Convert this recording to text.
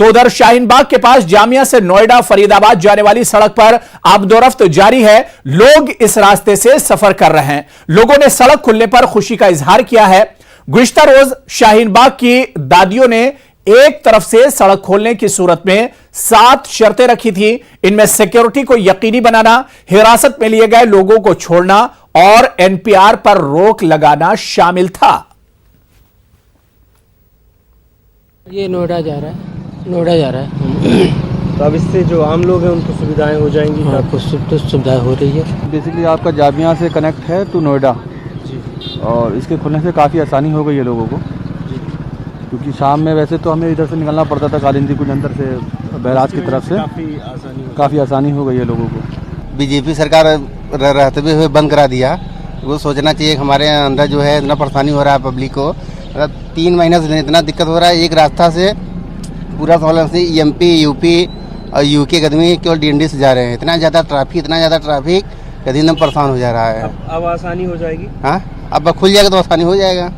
तो उधर शाहीन बाग के पास जामिया से नोएडा फरीदाबाद जाने वाली सड़क पर आबदोरफ्त जारी है। लोग इस रास्ते से सफर कर रहे हैं। लोगों ने सड़क खुलने पर खुशी का इजहार किया है। गुज़िश्ता रोज शाहीन बाग की दादियों ने एक तरफ से सड़क खोलने की सूरत में 7 शर्तें रखी थी। इनमें सिक्योरिटी को यकीनी बनाना, हिरासत में लिए गए लोगों को छोड़ना और एनपीआर पर रोक लगाना शामिल था। ये नोएडा जा रहा है। तो अब इससे जो आम लोग हैं उनको सुविधाएं हो जाएंगी। हाँ, कुछ सुविधा हो रही है। बेसिकली आपका जामिया से कनेक्ट है टू नोएडा और इसके खुलने से काफ़ी आसानी हो गई है लोगों को, क्योंकि शाम में वैसे तो हमें इधर से निकलना पड़ता था कालिंदी कुछ अंदर से बैराज की तरफ से। काफ़ी आसानी हो गई है लोगों को। बीजेपी सरकार रहते हुए बंद करा दिया। वो सोचना चाहिए कि हमारे अंदर जो है इतना परेशानी हो रहा है पब्लिक को। 3 महीने से इतना दिक्कत हो रहा है। एक रास्ता से पूरा सोलन से एमपी, यूपी और यूके के आदमी केवल डीएनडी से जा रहे हैं। इतना ज़्यादा ट्रैफिक कभी एकदम परेशान हो जा रहा है। अब आसानी हो जाएगी। हाँ, अब खुल जाएगा तो आसानी हो जाएगा।